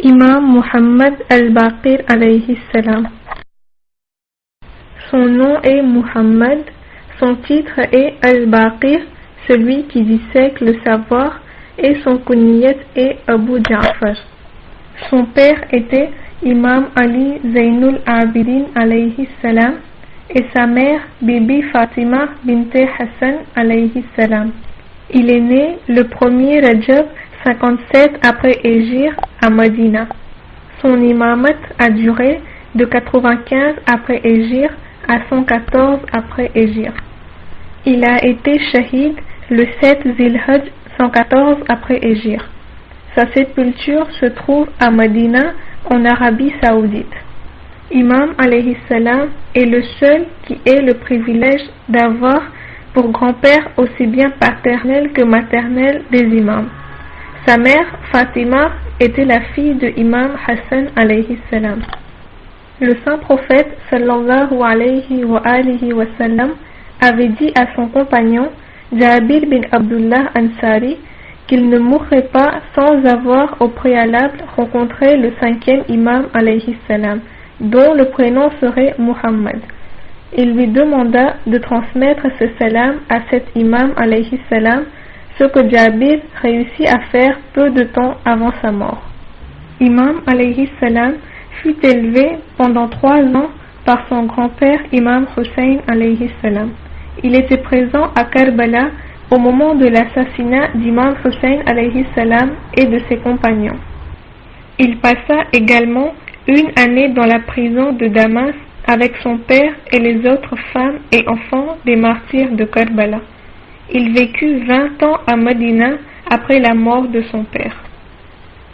Imam Muhammad al-Baqir alayhi salam. Son nom est Muhammad, son titre est al-Baqir, celui qui dissèque le savoir, et son kunyat est Abu Ja'far. Son père était Imam Ali Zainul Abidin alayhi salam et sa mère Bibi Fatima binte Hassan alayhi salam. Il est né le 1er Rajab 57 après Hégire à Medina. Son imamat a duré de 95 après Hégire à 114 après Hégire. Il a été shahid le 7 Zilhaj 114 après Hégire. Sa sépulture se trouve à Medina en Arabie Saoudite. Imam alayhi salam est le seul qui ait le privilège d'avoir pour grand-père aussi bien paternel que maternel des imams. Sa mère Fatima était la fille de Imam Hassan alayhi salam. Le saint prophète sallallahu alayhi wa alihi wa sallam avait dit à son compagnon Jabir bin Abdullah Ansari qu'il ne mourrait pas sans avoir au préalable rencontré le 5e imam alayhi salam, dont le prénom serait Muhammad. Il lui demanda de transmettre ce salam à cet imam alayhi salam, ce que Jabir réussit à faire peu de temps avant sa mort. Imam alayhi salam fut élevé pendant 3 ans par son grand-père Imam Hussein alayhi salam. Il était présent à Karbala au moment de l'assassinat d'Imam Hussein alayhi salam et de ses compagnons. Il passa également une année dans la prison de Damas avec son père et les autres femmes et enfants des martyrs de Karbala. Il vécut 20 ans à Medina après la mort de son père.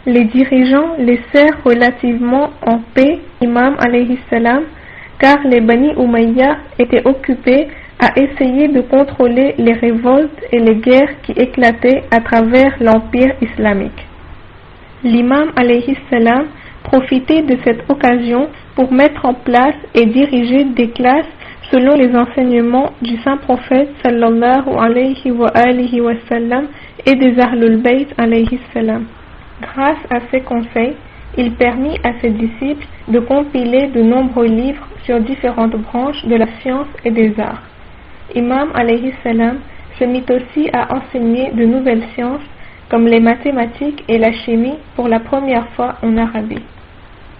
Les dirigeants laissèrent relativement en paix Imam alayhi salam car les Bani Umayya étaient occupés à essayer de contrôler les révoltes et les guerres qui éclataient à travers l'empire islamique. L'imam alayhi salam profitait de cette occasion pour mettre en place et diriger des classes selon les enseignements du saint prophète sallallahu alayhi wa alihi wa sallam et des Ahlul Bayt alayhi salam. Grâce à ces conseils, il permit à ses disciples de compiler de nombreux livres sur différentes branches de la science et des arts. Imam alayhi salam se mit aussi à enseigner de nouvelles sciences comme les mathématiques et la chimie pour la première fois en Arabie.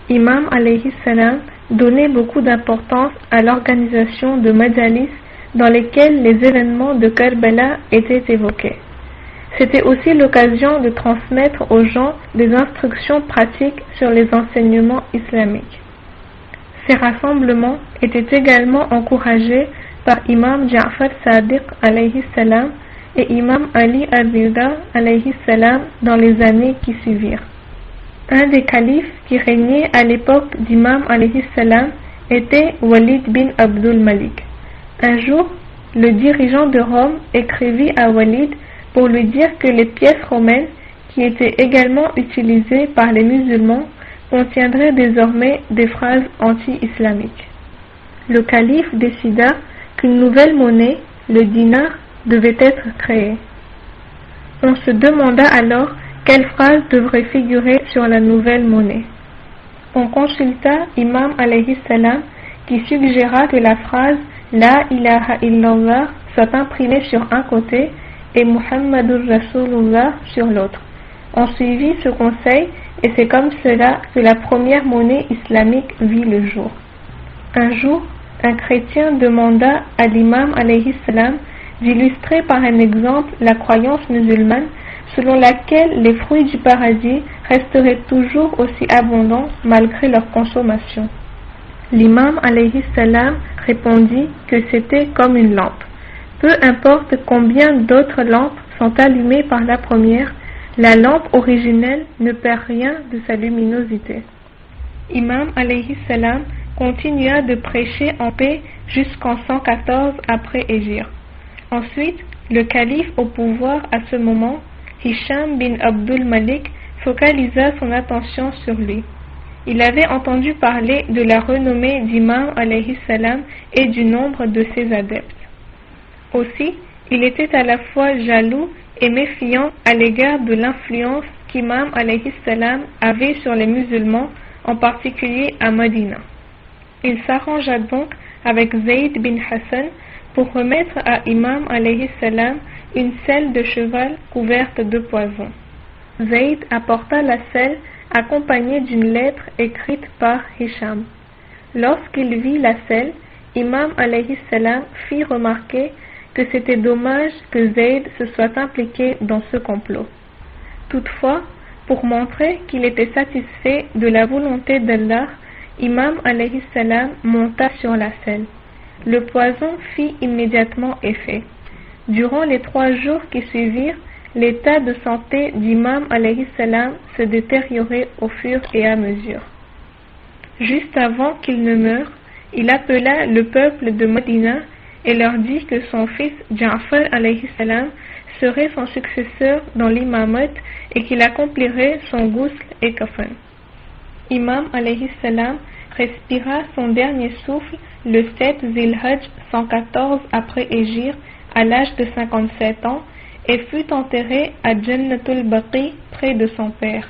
Imam alayhi salam donnait beaucoup d'importance à l'organisation de majalis dans lesquels les événements de Karbala étaient évoqués. C'était aussi l'occasion de transmettre aux gens des instructions pratiques sur les enseignements islamiques. Ces rassemblements étaient également encouragés par Imam Ja'far Sadiq alayhi salam et Imam Ali al-Rida alayhi salam dans les années qui suivirent. Un des califes qui régnait à l'époque d'Imam alayhi salam était Walid bin Abdul Malik. Un jour, le dirigeant de Rome écrivit à Walid pour lui dire que les pièces romaines, qui étaient également utilisées par les musulmans, contiendraient désormais des phrases anti-islamiques. Le calife décida qu'une nouvelle monnaie, le dinar, devait être créée. On se demanda alors quelle phrase devrait figurer sur la nouvelle monnaie. On consulta Imam alayhi salam qui suggéra que la phrase La ilaha illallah soit imprimée sur un côté et Muhammadur Rasulullah sur l'autre. On suivit ce conseil et c'est comme cela que la première monnaie islamique vit le jour. Un jour, un chrétien demanda à l'imam alayhi salam d'illustrer par un exemple la croyance musulmane selon laquelle les fruits du paradis resteraient toujours aussi abondants malgré leur consommation. L'imam alayhi salam répondit que c'était comme une lampe. Peu importe combien d'autres lampes sont allumées par la première, la lampe originelle ne perd rien de sa luminosité. Imam alayhi salam continua de prêcher en paix jusqu'en 114 après Hégire. Ensuite, le calife au pouvoir à ce moment, Hisham bin Abdul Malik, focalisa son attention sur lui. Il avait entendu parler de la renommée d'Imam alayhi salam et du nombre de ses adeptes. Aussi, il était à la fois jaloux et méfiant à l'égard de l'influence qu'Imam alayhi salam avait sur les musulmans, en particulier à Medina. Il s'arrangea donc avec Zayd bin Hassan pour remettre à Imam alayhi salam une selle de cheval couverte de poison. Zayd apporta la selle accompagnée d'une lettre écrite par Hisham. Lorsqu'il vit la selle, Imam alayhi salam fit remarquer que c'était dommage que Zayd se soit impliqué dans ce complot. Toutefois, pour montrer qu'il était satisfait de la volonté d'Allah, Imam alayhi salam monta sur la selle. Le poison fit immédiatement effet. Durant les 3 jours qui suivirent, l'état de santé d'Imam alayhi salam se détériorait au fur et à mesure. Juste avant qu'il ne meure, il appela le peuple de Medina et leur dit que son fils Ja'far alayhi salam serait son successeur dans l'imamat et qu'il accomplirait son ghusl et kafan. Imam alayhi salam respira son dernier souffle le 7 Zilhajj 114 après Hégire à l'âge de 57 ans et fut enterré à Jannatul Baqi près de son père.